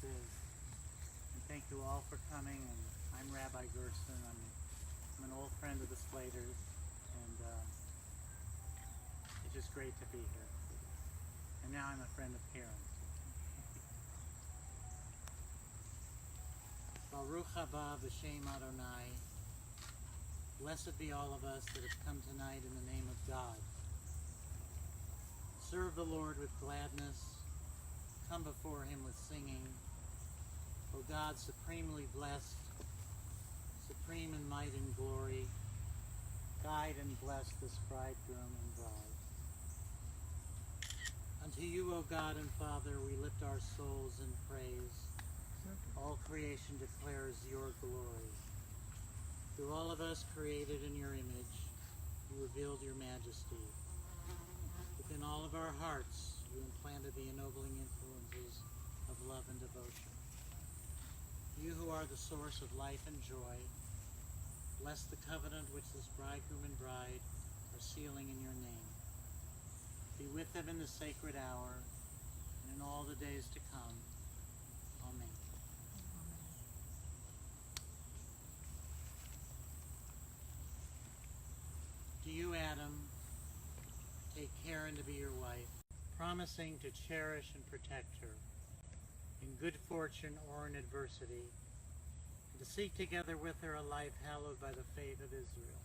this is. And thank you all for coming. And I'm Rabbi Gerson. I'm an old friend of the Slaters, and it's just great to be here. And now I'm a friend of Karen's. Baruch haba v'shem Adonai. Blessed be all of us that have come tonight in the name of God. Serve the Lord with gladness. Come before him with singing. O God, supremely blessed, supreme in might and glory, guide and bless this bridegroom and bride. Unto you, O God and Father, we lift our souls in praise. All creation declares your glory. Through all of us created in your image, you revealed your majesty. Within all of our hearts, you implanted the ennobling influences of love and devotion. You who are the source of life and joy, bless the covenant which this bridegroom and bride are sealing in your name. Be with them in the sacred hour and in all the days to come. Amen. Do you, Adam, take Karen to be your wife, promising to cherish and protect her in good fortune or in adversity, and to seek together with her a life hallowed by the faith of Israel?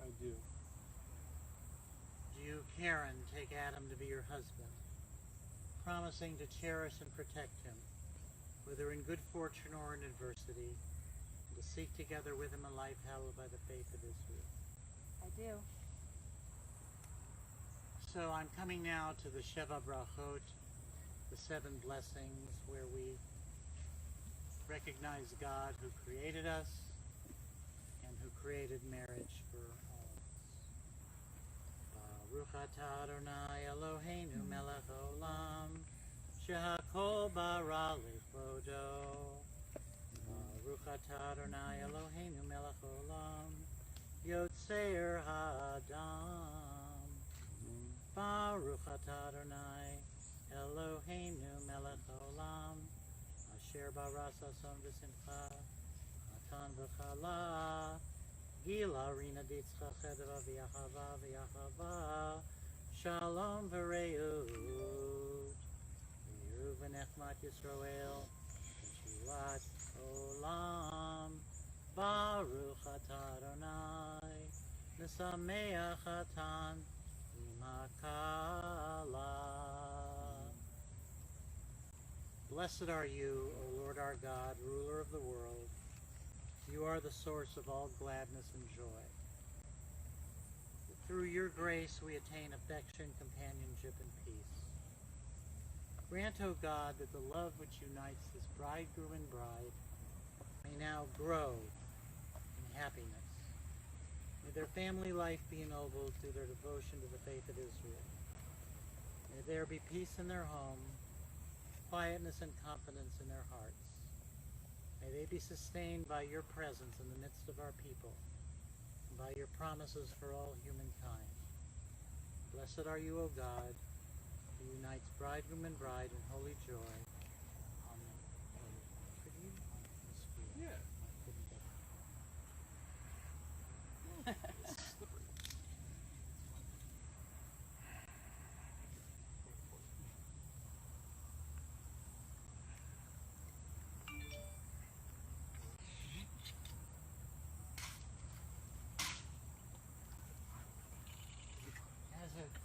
I do. Do you, Karen, take Adam to be your husband, promising to cherish and protect him, whether in good fortune or in adversity, and to seek together with him a life hallowed by the faith of Israel? I do. So I'm coming now to the Sheva Brachot, the 7 blessings, where we recognize God who created us and who created marriage for all of us. Baruch atah Adonai Eloheinu melech haolam, shehakol bara lechodo. Baruch atah Adonai Eloheinu melech haolam, Yotzer Ha'adam. Baruch atah Adonai Eloheinu melech haolam, asher bara sason v'simcha, chatan v'chala, gila rina ditzcha chedva v'yachava, shalom v'reut, v'yiru v'nechmat Yisroel, v'shivat olam. Baruch atah Adonai, Mesameach Hatan Imakala. Blessed are you, O Lord our God, ruler of the world. You are the source of all gladness and joy. Through your grace we attain affection, companionship, and peace. Grant, O God, that the love which unites this bridegroom and bride may now grow in happiness. May their family life be ennobled through their devotion to the faith of Israel. May there be peace in their home, quietness and confidence in their hearts. May they be sustained by your presence in the midst of our people, and by your promises for all humankind. Blessed are you, O God, who unites bridegroom and bride in holy joy. Amen. Could you? Yeah.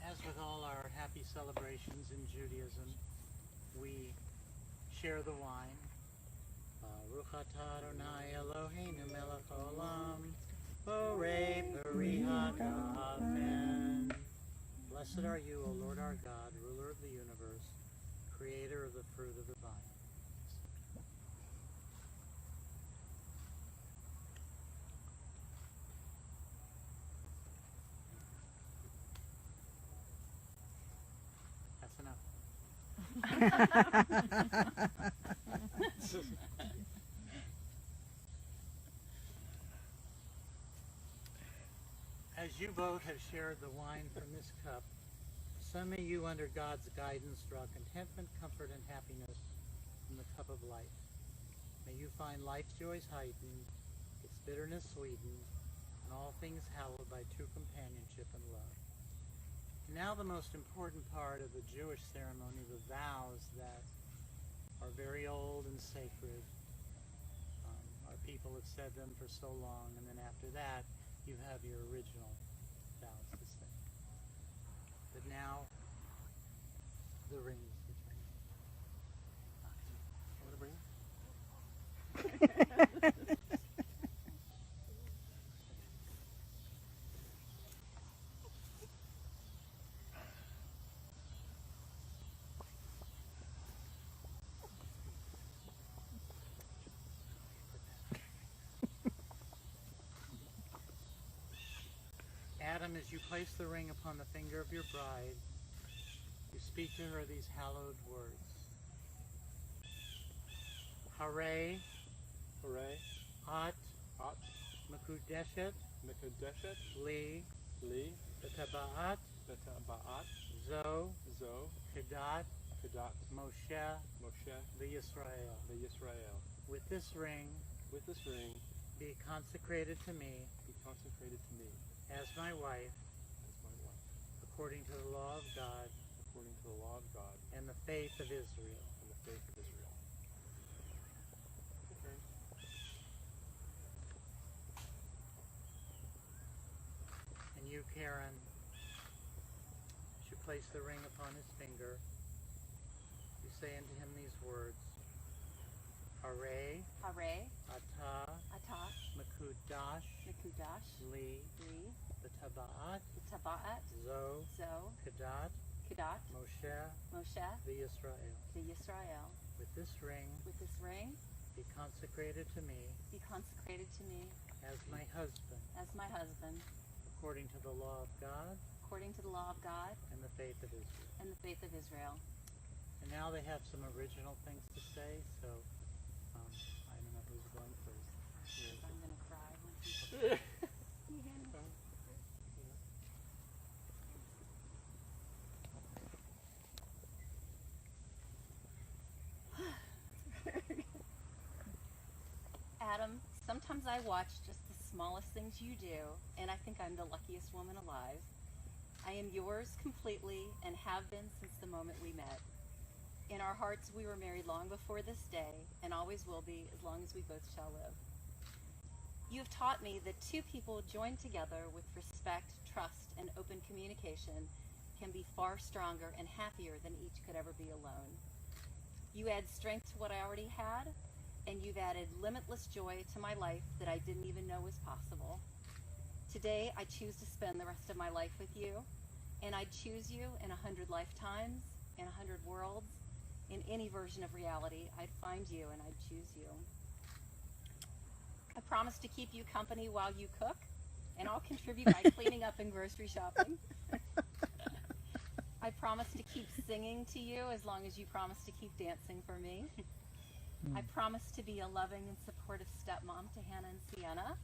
As with all our happy celebrations in Judaism, we share the wine. Baruch atah Adonai Eloheinu melech haolam, borei peri hagafen. Blessed are you, O Lord our God, ruler of the universe, creator of the fruit of the vine. That's enough. As you both have shared the wine from this cup, so may you, under God's guidance, draw contentment, comfort, and happiness from the cup of life. May you find life's joys heightened, its bitterness sweetened, and all things hallowed by true companionship and love. Now the most important part of the Jewish ceremony, the vows that are very old and sacred. Our people have said them for so long, and then after that, you have your original vows to say. But now, the rings. Want to bring it? Adam, as you place the ring upon the finger of your bride, you speak to her these hallowed words. Hare, Hooray. At, At. Makudeshet, Mekadeshet. Li, Li. Betaba'at, Betaba'at. Zo, Zo. Kedat, Kadat. Moshe, Moshe. Yisrael. The Yisrael. With this ring, With this ring, be consecrated to me be consecrated to me as my wife, as my wife, according to the law of God according to the law of God and the faith of Israel. and the faith of Israel. Okay. And you, Karen, as you place the ring upon his finger, you say unto him these words, Hare, Hare, Ata, Atah, Makudash, Mekudash, Li, Li, Betaba'at, Taba'at, Zo, Zo, Kedat, Kedat, Moshe, Moshe, Yisrael. the Yisrael. With this ring, With this ring, be consecrated to me be consecrated to me as my husband, as my husband, according to the law of God according to the law of God and the faith of Israel. and the faith of Israel. And now they have some original things to say, so I don't know who's going first. I'm going to cry when Yeah. you hand me. Adam, sometimes I watch just the smallest things you do, and I think I'm the luckiest woman alive. I am yours completely and have been since the moment we met. In our hearts, we were married long before this day, and always will be as long as we both shall live. You have taught me that two people joined together with respect, trust, and open communication can be far stronger and happier than each could ever be alone. You add strength to what I already had, and you've added limitless joy to my life that I didn't even know was possible. Today, I choose to spend the rest of my life with you, and I'd choose you in 100 lifetimes, in 100 worlds, in any version of reality. I'd find you and I'd choose you. I promise to keep you company while you cook, and I'll contribute by cleaning up and grocery shopping. I promise to keep singing to you as long as you promise to keep dancing for me. I promise to be a loving and supportive stepmom to Hannah and Sienna,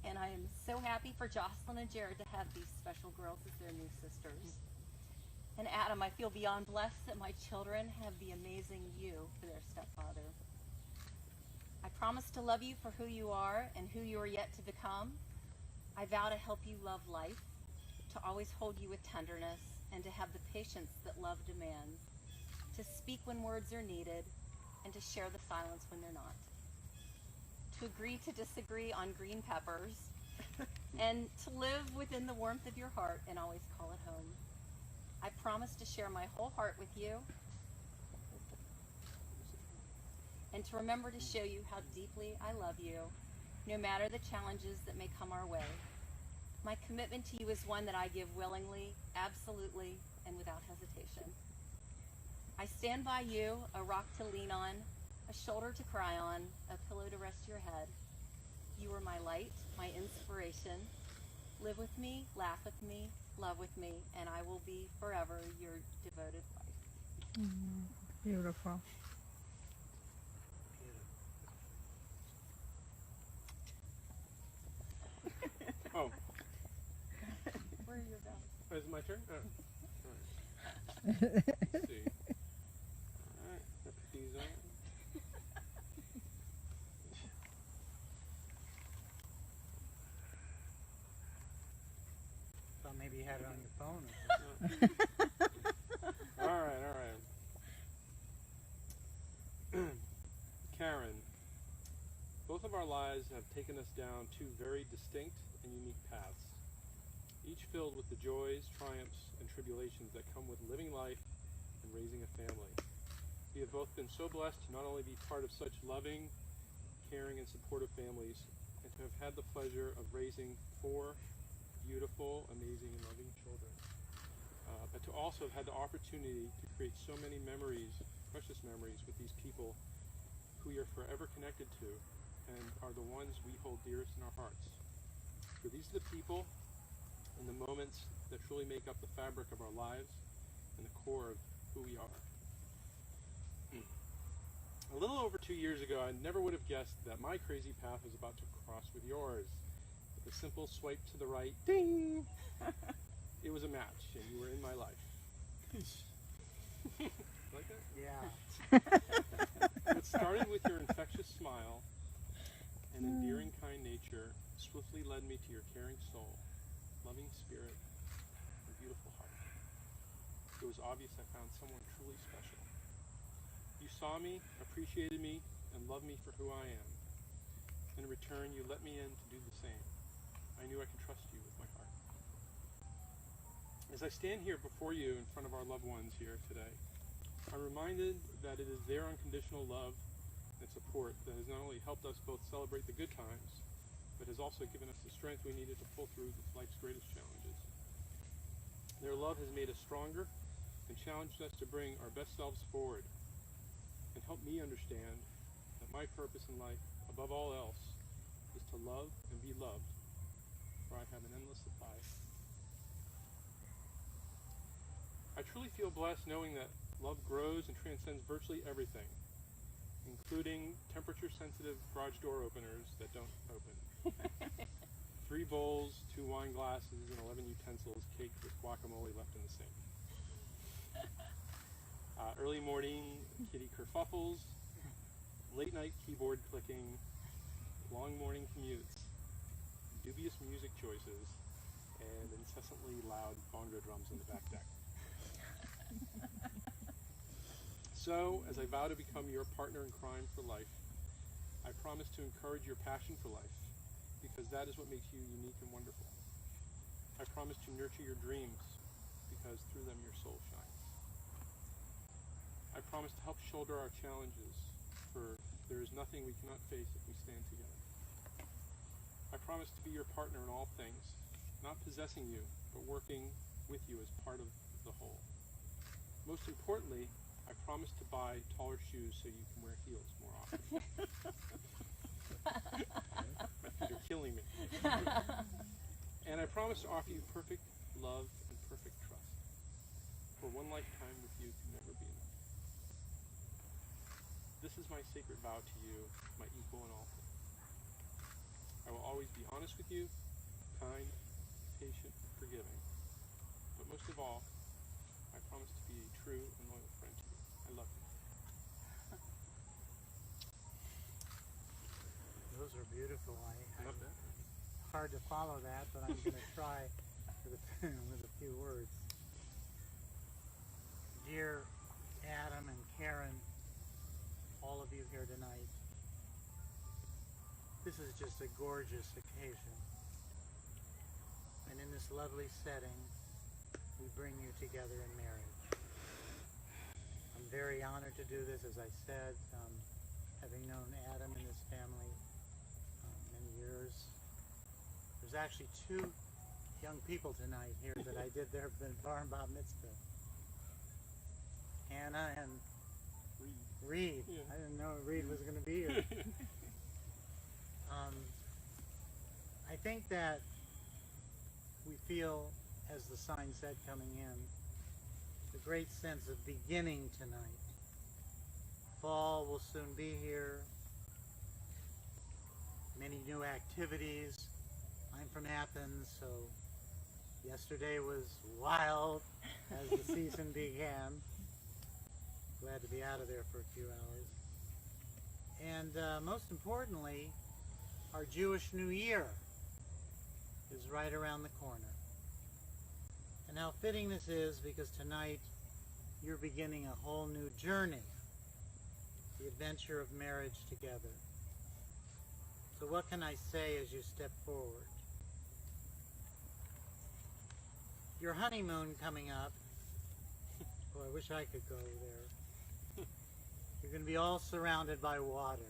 and I am so happy for Jocelyn and Jared to have these special girls as their new sisters. And Adam, I feel beyond blessed that my children have the amazing you for their stepfather. I promise to love you for who you are and who you are yet to become. I vow to help you love life, to always hold you with tenderness, and to have the patience that love demands, to speak when words are needed, and to share the silence when they're not. To agree to disagree on green peppers, and to live within the warmth of your heart and always call it home. I promise to share my whole heart with you, and to remember to show you how deeply I love you, no matter the challenges that may come our way. My commitment to you is one that I give willingly, absolutely, and without hesitation. I stand by you, a rock to lean on, a shoulder to cry on, a pillow to rest your head. You are my light, my inspiration. Live with me, laugh with me, love with me, and I will be forever your devoted wife. Beautiful. Oh, Where are your vows? is it my turn? Oh. All right. Let's see. All right, I put these on. Maybe you had it on your phone. All right. Karen, both of our lives have taken us down two very distinct and unique paths, each filled with the joys, triumphs, and tribulations that come with living life and raising a family. We have both been so blessed to not only be part of such loving, caring, and supportive families, and to have had the pleasure of raising 4 beautiful, amazing, and loving children, but to also have had the opportunity to create so many memories, precious memories, with these people who we are forever connected to and are the ones we hold dearest in our hearts. For these are the people and the moments that truly make up the fabric of our lives and the core of who we are. A little over 2 years ago, I never would have guessed that my crazy path was about to cross with yours. With a simple swipe to the right, ding! It was a match, and you were in my life. Like that? Yeah. What started with your infectious smile and endearing kind nature swiftly led me to your caring soul, loving spirit, and beautiful heart. It was obvious I found someone truly special. You saw me, appreciated me, and loved me for who I am. In return, you let me in to do the same. I knew I could trust you with my heart. As I stand here before you in front of our loved ones here today, I'm reminded that it is their unconditional love and support that has not only helped us both celebrate the good times, but has also given us the strength we needed to pull through life's greatest challenges. Their love has made us stronger and challenged us to bring our best selves forward, and help me understand that my purpose in life, above all else, is to love and be loved, for I have an endless supply. I truly feel blessed knowing that love grows and transcends virtually everything, including temperature-sensitive garage door openers that don't open. 3 bowls, 2 wine glasses, and 11 utensils caked with guacamole left in the sink. Early morning kitty kerfuffles, late night keyboard clicking, long morning commutes, dubious music choices, and incessantly loud bongo drums in the back deck. So, as I vow to become your partner in crime for life, I promise to encourage your passion for life, because that is what makes you unique and wonderful. I promise to nurture your dreams, because through them your soul shines. I promise to help shoulder our challenges, for there is nothing we cannot face if we stand together. I promise to be your partner in all things, not possessing you, but working with you as part of the whole. Most importantly, I promise to buy taller shoes so you can wear heels more often. My feet are killing me. And I promise to offer you perfect love and perfect trust, for one lifetime with you can never be enough. This is my sacred vow to you, my equal in all things. I will always be honest with you, kind, patient, and forgiving. But most of all, I promise to be a true and loyal friend to you. I love you. Those are beautiful. Love that. Hard to follow that, but I'm going to try with a few words. Dear Adam and Karen, all of you here tonight, this is just a gorgeous occasion. And in this lovely setting, we bring you together in marriage. I'm very honored to do this, as I said, having known Adam and his family many years. There's actually 2 young people tonight here that I did their bar and bat mitzvah. Hannah and Reed. Yeah. I didn't know Reed was going to be here. I think that we feel, as the sign said coming in, the great sense of beginning tonight. Fall will soon be here. Many new activities. I'm from Athens, so yesterday was wild as the season began. Glad to be out of there for a few hours. And most importantly, our Jewish New Year is right around the corner. And how fitting this is, because tonight you're beginning a whole new journey, the adventure of marriage together. So what can I say as you step forward? Your honeymoon coming up. Boy, I wish I could go there. You're going to be all surrounded by water.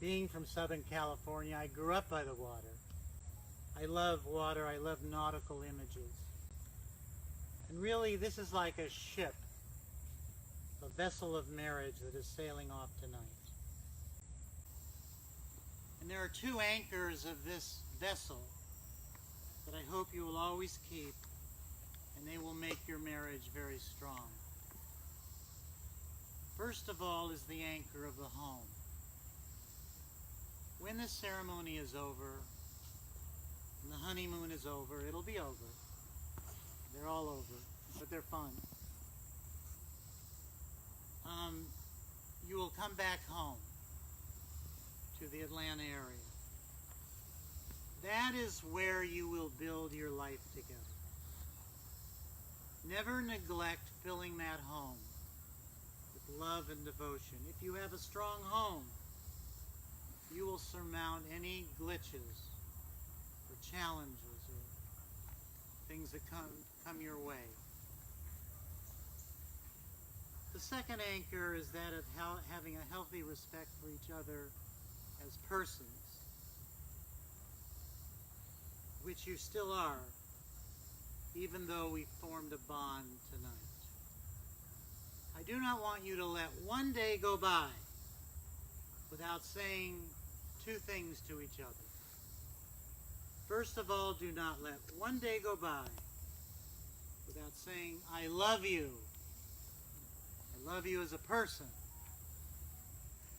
Being from Southern California, I grew up by the water. I love water. I love nautical images. And really, this is like a ship, a vessel of marriage that is sailing off tonight. And there are two anchors of this vessel that I hope you will always keep, and they will make your marriage very strong. First of all is the anchor of the home. When this ceremony is over, and the honeymoon is over, it'll be over. They're all over, but they're fun. You will come back home to the Atlanta area. That is where you will build your life together. Never neglect filling that home with love and devotion. If you have a strong home, you will surmount any glitches or challenges or things that come your way. The second anchor is that of having a healthy respect for each other as persons, which you still are, even though we formed a bond tonight. I do not want you to let one day go by without saying two things to each other. First of all, do not let one day go by without saying, I love you. I love you as a person.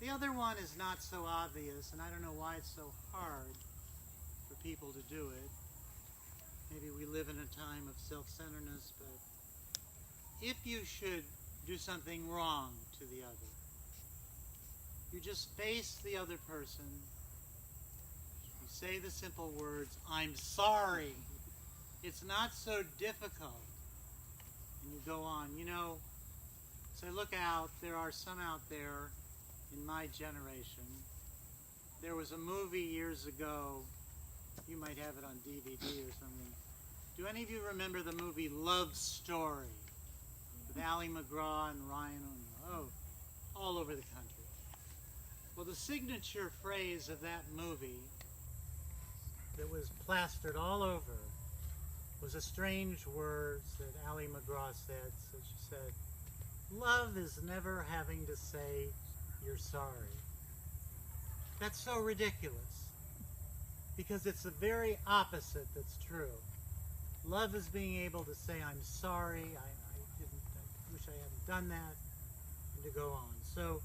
The other one is not so obvious, and I don't know why it's so hard for people to do it. Maybe we live in a time of self-centeredness, but if you should do something wrong to the other, you just face the other person. You say the simple words, I'm sorry. It's not so difficult. And you go on. You know, as I look out, there are some out there in my generation. There was a movie years ago. You might have it on DVD or something. Do any of you remember the movie Love Story with Ali MacGraw and Ryan O'Neal? Oh, all over the country. Well, the signature phrase of that movie that was plastered all over was a strange words that Ali MacGraw said. So she said, love is never having to say you're sorry. That's so ridiculous, because it's the very opposite that's true. Love is being able to say, I'm sorry, I wish I hadn't done that, and to go on. So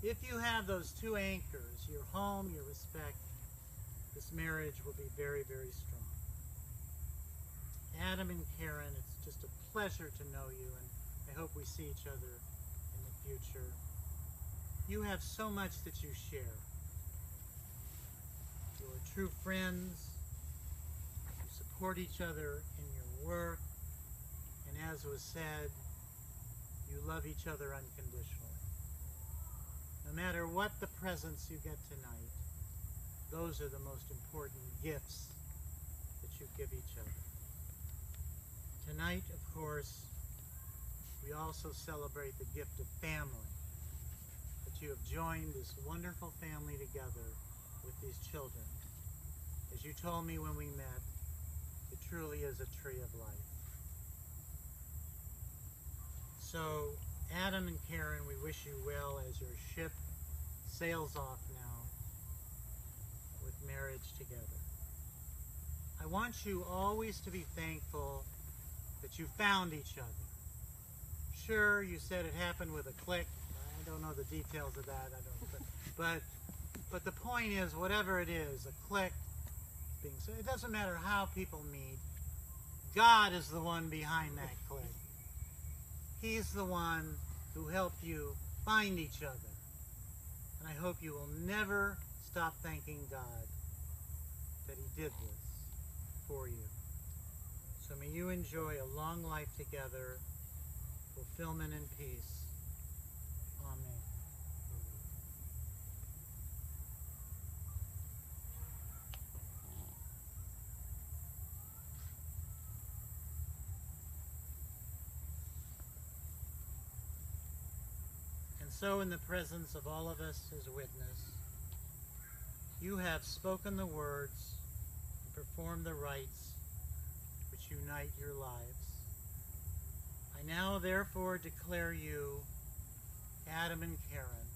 if you have those two anchors, your home, your respect, this marriage will be very, very strong. Adam and Karen, it's just a pleasure to know you, and I hope we see each other in the future. You have so much that you share. You are true friends. You support each other in your work. And as was said, you love each other unconditionally. No matter what the presents you get tonight, those are the most important gifts that you give each other. Tonight, of course, we also celebrate the gift of family, that you have joined this wonderful family together with these children. As you told me when we met, it truly is a tree of life. So, Adam and Karen, we wish you well as your ship sails off now with marriage together. I want you always to be thankful that you found each other. Sure, you said it happened with a click. I don't know the details of that. But the point is, whatever it is, a click being said, it doesn't matter how people meet. God is the one behind that click. He's the one who helped you find each other. And I hope you will never stop thanking God that he did this for you. So may you enjoy a long life together, fulfillment and peace. Amen. And so in the presence of all of us as witness, you have spoken the words and performed the rites which unite your lives. I now therefore declare you, Adam and Karen,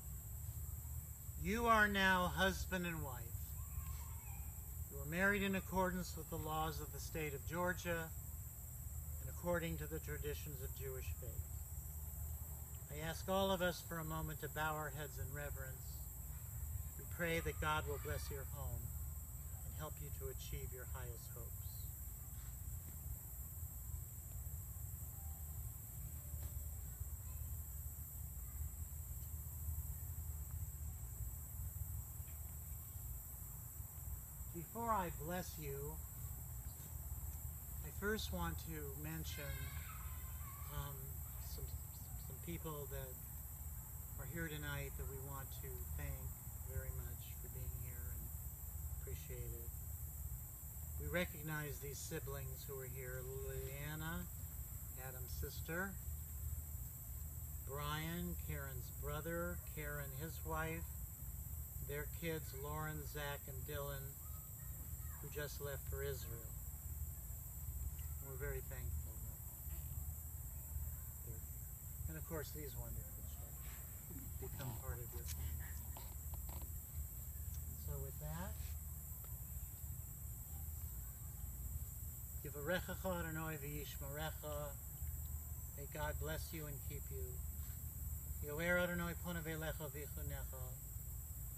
you are now husband and wife. You are married in accordance with the laws of the state of Georgia and according to the traditions of Jewish faith. I ask all of us for a moment to bow our heads in reverence. We pray that God will bless your home and help you to achieve your highest hopes. Before I bless you, I first want to mention some people that are here tonight that we want to thank very much for being here and appreciate it. We recognize these siblings who are here: Leanna, Adam's sister; Brian, Karen's brother; Karen, his wife; their kids, Lauren, Zach, and Dylan, who just left for Israel. We're very thankful that they're here. And of course, these wonderful children become part of your family. And so with that, Yivarechecha Adonai v'yishmerecha. May God bless you and keep you. Yo'er Adonai ponav elecha v'chunecha.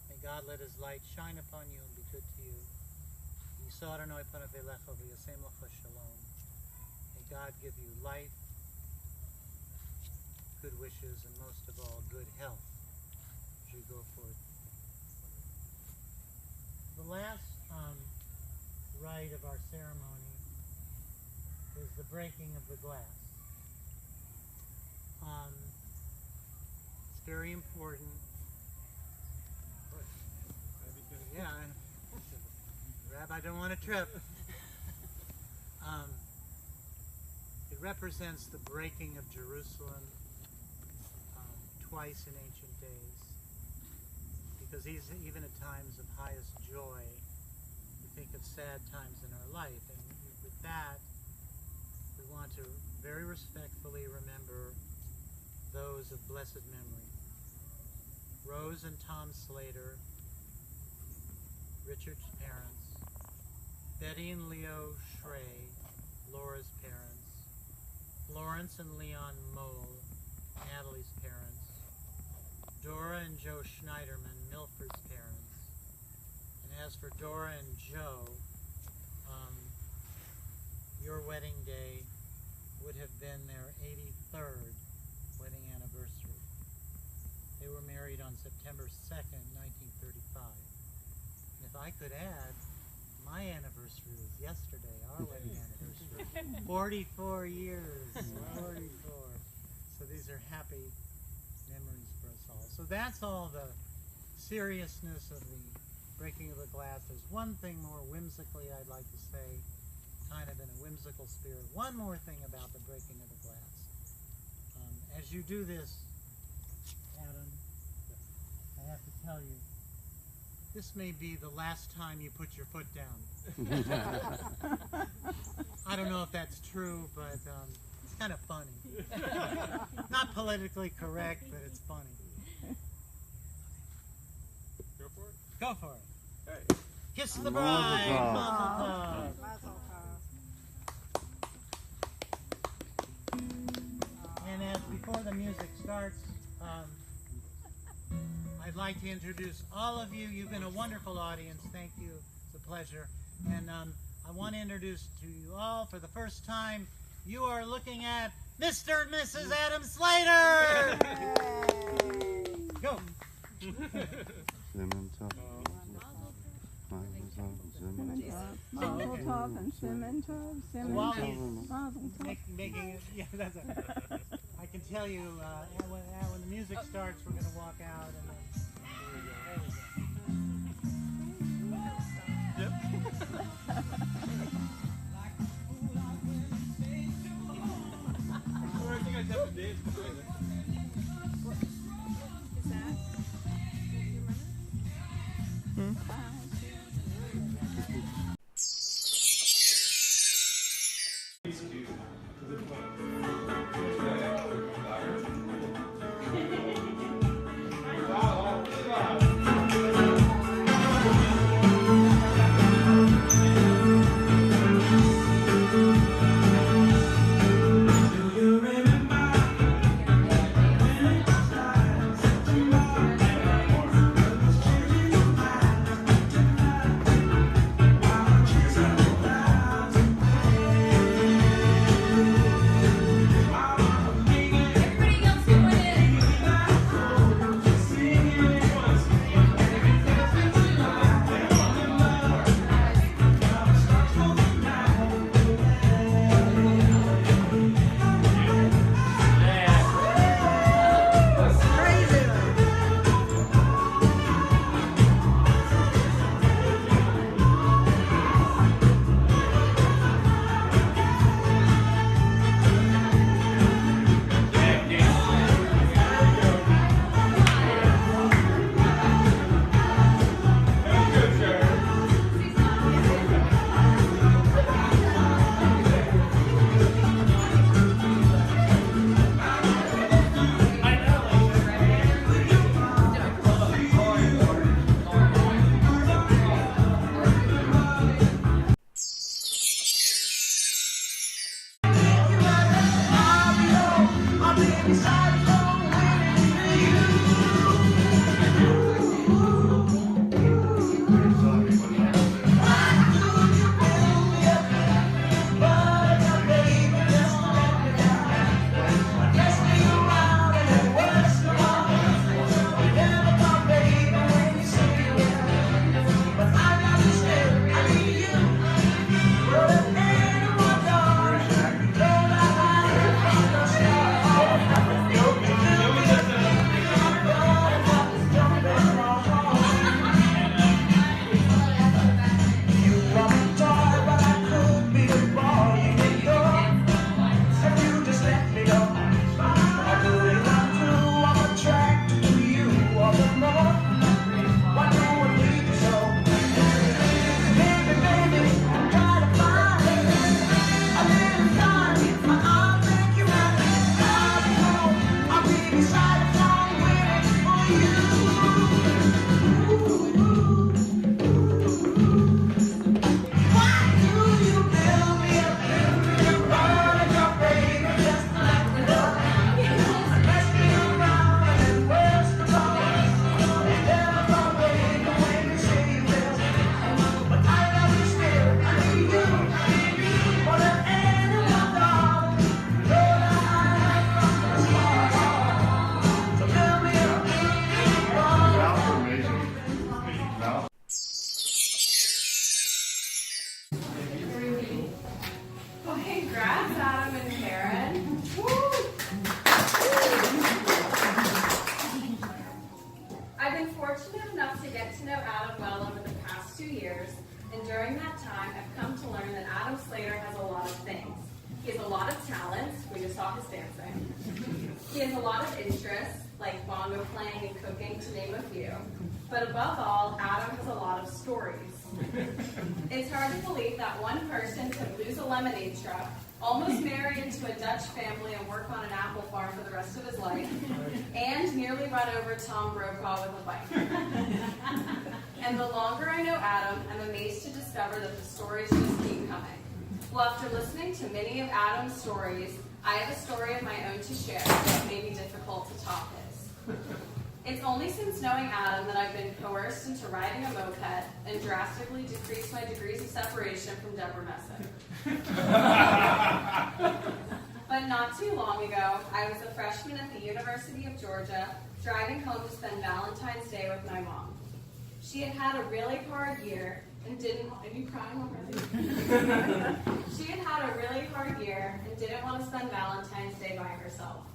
May God let his light shine upon you and be good to you. May God give you life, good wishes, and most of all, good health as you go forth. The last rite of our ceremony is the breaking of the glass. It's very important. Yeah. I don't want to trip. It represents the breaking of Jerusalem twice in ancient days, because even at times of highest joy, we think of sad times in our life, and with that, we want to very respectfully remember those of blessed memory. Rose and Tom Slater, Richard's parents; Betty and Leo Schrey, Laura's parents; Florence and Leon Mole, Natalie's parents; Dora and Joe Schneiderman, Milford's parents. And as for Dora and Joe, your wedding day would have been their 83rd wedding anniversary. They were married on September 2nd, 1935. And if I could add, my anniversary was yesterday, our wedding anniversary. 44 years, 44. So these are happy memories for us all. So that's all the seriousness of the breaking of the glass. There's one thing more whimsically I'd like to say, kind of in a whimsical spirit. One more thing about the breaking of the glass. As you do this, Adam, I have to tell you, this may be the last time you put your foot down. I don't know if that's true, but it's kind of funny. Not politically correct, but it's funny. Go for it? Go for it. Hey. Kiss the bride. Mazel tov. And as before the music starts, I'd like to introduce all of you. You've been a wonderful audience. Thank you. It's a pleasure. And I want to introduce to you all for the first time, you are looking at Mr. and Mrs. Adam Slater! Go! Mazel tov. Tov and Simon Tov, Simon While Tov, he's Mazel Tov. making it, yeah, that's it. I can tell you when the music starts, we're going to walk out and then. There we go. You guys have to dance between it. Congrats, Adam and Karen. I've been fortunate enough to get to know Adam well over the past 2 years, and during that time, I've come to learn that Adam Slater has a lot of things. He has a lot of talents. We just saw his dancing. He has a lot of interests, like bongo playing and cooking, to name a few. But above all, Adam has a lot of stories. It's hard to believe that one person could lose a lemonade truck, almost marry into a Dutch family and work on an apple farm for the rest of his life, and nearly run over Tom Brokaw with a bike. And the longer I know Adam, I'm amazed to discover that the stories just keep coming. Well, after listening to many of Adam's stories, I have a story of my own to share that may be difficult to top his. It's only since knowing Adam that I've been coerced into riding a moped and drastically decreased my degrees of separation from Deborah Messick. But not too long ago, I was a freshman at the University of Georgia, driving home to spend Valentine's Day with my mom. She had had a really hard year, and didn't. Are you crying already? She had had a really hard year and didn't want to spend Valentine's Day by herself.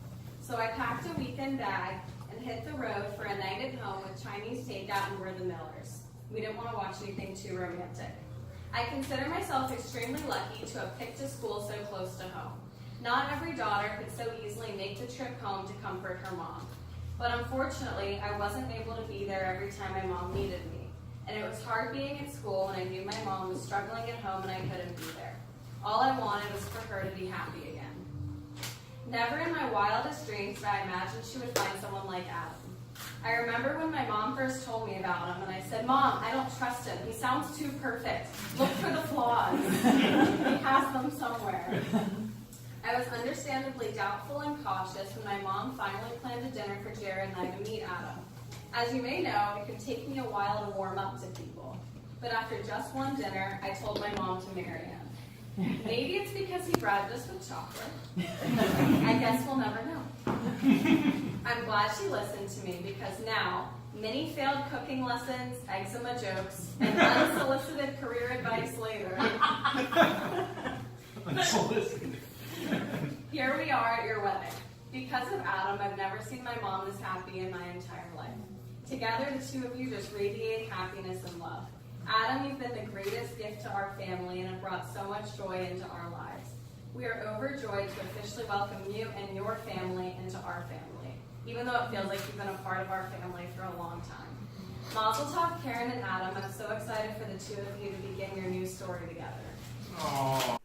So I packed a weekend bag and hit the road for a night at home with Chinese takeout and We're the Millers. We didn't want to watch anything too romantic. I consider myself extremely lucky to have picked a school so close to home. Not every daughter could so easily make the trip home to comfort her mom. But unfortunately, I wasn't able to be there every time my mom needed me. And it was hard being at school when I knew my mom was struggling at home and I couldn't be there. All I wanted was for her to be happy again. Never in my wildest dreams did I imagine she would find someone like Adam. I remember when my mom first told me about him, and I said, "Mom, I don't trust him. He sounds too perfect. Look for the flaws. He has them somewhere." I was understandably doubtful and cautious when my mom finally planned a dinner for Jared and I to meet Adam. As you may know, it can take me a while to warm up to people. But after just one dinner, I told my mom to marry him. Maybe it's because he bribed us with chocolate. I guess we'll never know. I'm glad she listened to me because now, many failed cooking lessons, eczema jokes, and unsolicited career advice later, here we are at your wedding. Because of Adam, I've never seen my mom this happy in my entire life. Together, the two of you just radiate happiness and love. Adam, you've been the greatest gift to our family and have brought so much joy into our lives. We are overjoyed to officially welcome you and your family into our family, even though it feels like you've been a part of our family for a long time. Mazel tov, Karen and Adam. I'm so excited for the two of you to begin your new story together. Aww.